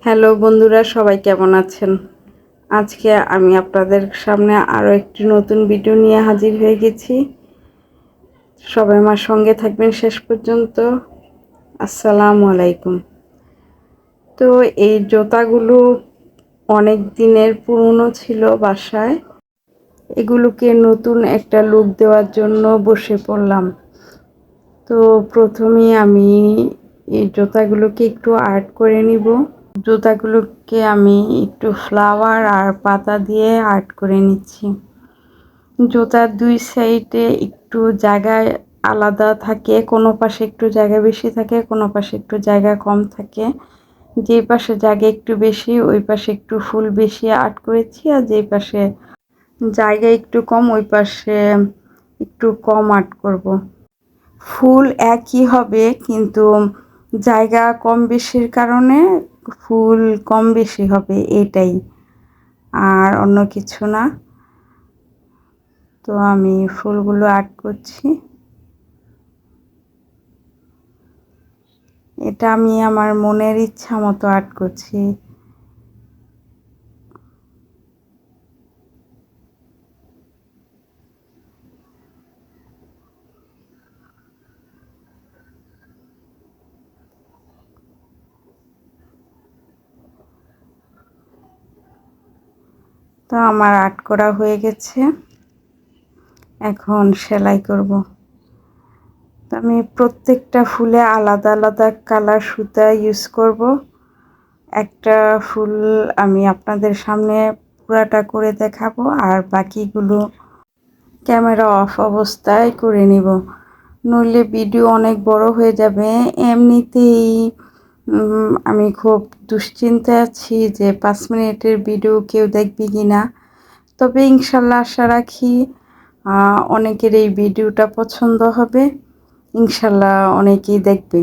Hello বন্ধুরা, সবাই কেমন আছেন? আজকে আমি আপনাদের সামনে আরও একটি নতুন ভিডিও নিয়ে হাজির হয়ে গেছি। সবাই আমার সঙ্গে থাকবেন শেষ পর্যন্ত। আসসালামু আলাইকুম। তো এই জুতাগুলো অনেক দিনের পুরনো ছিল বাসায়। এগুলোকে নতুন একটা লুক দেওয়ার জন্য বসে পড়লাম। তো প্রথমেই আমি এই জুতাগুলোকে একটু আর্ট করে নিব। জুতাগুলোকে আমি একটু ফ্লাওয়ার আর পাতা দিয়ে আর্ট করে নিচ্ছি। জুতার দুই সাইডে একটু জায়গায় আলাদা থাকে, কোনো পাশে একটু জায়গা বেশি থাকে, কোনো পাশে একটু জায়গা কম থাকে। যেই পাশে জায়গা একটু বেশি ওই পাশে একটু ফুল বেশি আর্ট করেছি, আর যেই পাশে জায়গা একটু কম ওই পাশে একটু কম আর্ট করব। ফুল একই হবে, কিন্তু জায়গা কম বেশির কারণে ফুল কম বেশি হবে, এটাই, আর অন্য কিছু না। তো আমি ফুলগুলো আর্ট করছি। এটা আমি আমার মনের ইচ্ছা মতো আর্ট করছি। তো আমার আর্ট করা হয়ে গেছে, এখন সেলাই করব। তো আমি প্রত্যেকটা ফুলে আলাদা আলাদা কালার সুতা ইউজ করব। একটা ফুল আমি আপনাদের সামনে পুরাটা করে দেখাবো, আর বাকিগুলো ক্যামেরা অফ অবস্থায় করে নিব, নইলে ভিডিও অনেক বড় হয়ে যাবে। এমনিতেই আমি খুব দুশ্চিন্তায় আছি যে 5 মিনিটের ভিডিও কেউ দেখবে কি না। তবে ইনশাল্লাহ আশা রাখি অনেকের এই ভিডিওটা পছন্দ হবে, ইনশাল্লাহ অনেকেই দেখবে।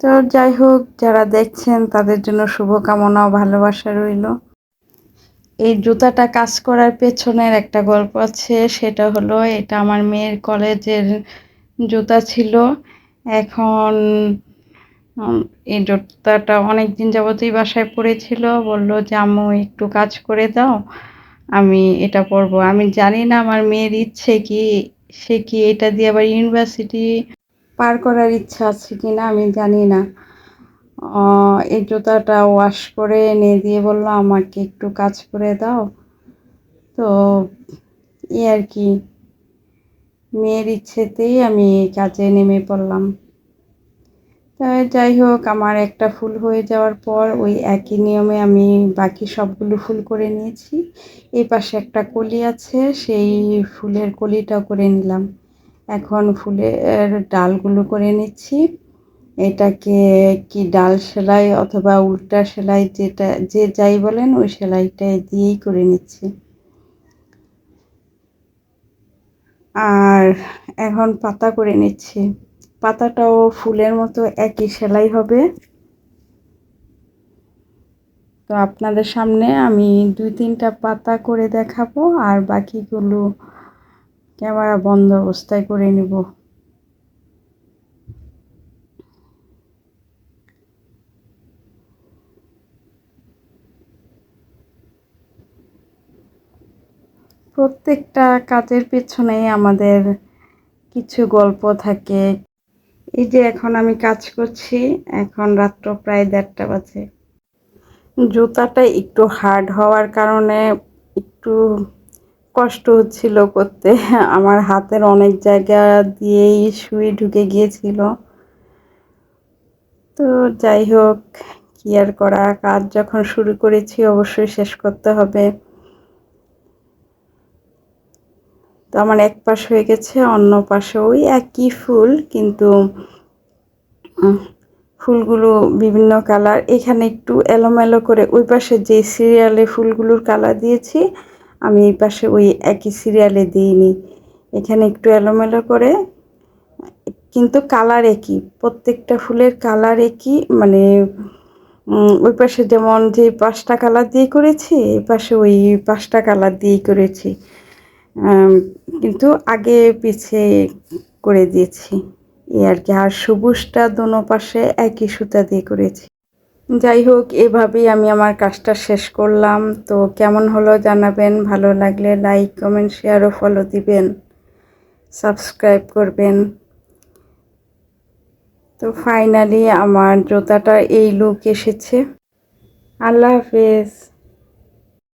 তো যাই হোক, যারা দেখছেন তাদের জন্য শুভকামনা ও ভালোবাসা রইল। এই জুতাটা কাজ করার পেছনের একটা গল্প আছে, সেটা হলো এটা আমার মেয়ের কলেজের জুতা ছিল। এখন এই জুতাটা অনেক দিন যাবতই বাসায় পড়েছিল, বলল যে আম্মু একটু কাজ করে দাও, আমি এটা পরবো। আমি জানি না আমার মেয়ের ইচ্ছে কি, সে কি এটা দিয়ে আবার ইউনিভার্সিটি পার করার ইচ্ছা আছে কিনা আমি জানি না। এই জুতাটা ওয়াশ করে এনে দিয়ে বললো আমাকে একটু কাজ করে দাও। তো এই আর কি, মেয়ের ইচ্ছেতেই আমি কাজে নেমে পড়লাম। তাই যাই হোক, আমার একটা ফুল হয়ে যাওয়ার পর ওই একই নিয়মে আমি বাকি সবগুলো ফুল করে নিয়েছি। এই পাশে একটা কলি আছে, সেই ফুলের কলিটাও করে নিলাম। এখন ফুলের ডালগুলো করে নিচ্ছি। এটাকে কি ডাল সেলাই অথবা উল্টা সেলাই, যেটা যে যাই বলেন, ওই সেলাইটা দিয়েই করে নিচ্ছি। আর এখন পাতা করে নিচ্ছি। পাতাটাও ফুলের মতো একই সেলাই হবে। তো আপনাদের সামনে আমি 2-3টা পাতা করে দেখাবো, আর বাকিগুলো ক্যামেরা বন্ধ অবস্থায় করে নিব। প্রত্যেকটা কাজের পেছনেই আমাদের কিছু গল্প থাকে। এই যে এখন আমি কাজ করছি, এখন রাত্র প্রায় 1:30 বাজে। জুতাটা একটু হার্ড হওয়ার কারণে একটু কষ্ট হচ্ছিল করতে। আমার হাতের অনেক জায়গা দিয়েই সুই ঢুকে গিয়েছিল। তো যাই হোক, কি আর করা, কাজ যখন শুরু করেছি অবশ্যই শেষ করতে হবে। তো আমার এক পাশ হয়ে গেছে, অন্য পাশে ওই একই ফুল, কিন্তু ফুলগুলো বিভিন্ন কালার। এখানে একটু এলোমেলো করে, ওই পাশে যে সিরিয়ালে ফুলগুলোর কালার দিয়েছি আমি এই পাশে ওই একই সিরিয়ালে দিইনি, এখানে একটু এলোমেলো করে, কিন্তু কালার একই, প্রত্যেকটা ফুলের কালার একই। মানে ওই পাশে যেমন যে 5টা কালার দিয়ে করেছি, এই পাশে ওই 5টা কালার দিয়েই করেছি, কিন্তু আগে পিছে করে দিয়েছি এই আর কি। আর সবুজটা দোনো পাশে একই সুতা দিয়ে করেছি। যাই হোক, এভাবেই আমি আমার কাজটা শেষ করলাম। তো কেমন হলো জানাবেন, ভালো লাগলে লাইক কমেন্ট শেয়ার ও ফলো দিবেন, সাবস্ক্রাইব করবেন। তো ফাইনালি আমার জুতাটা এই লুক এসেছে। আল্লাহ হাফেজ।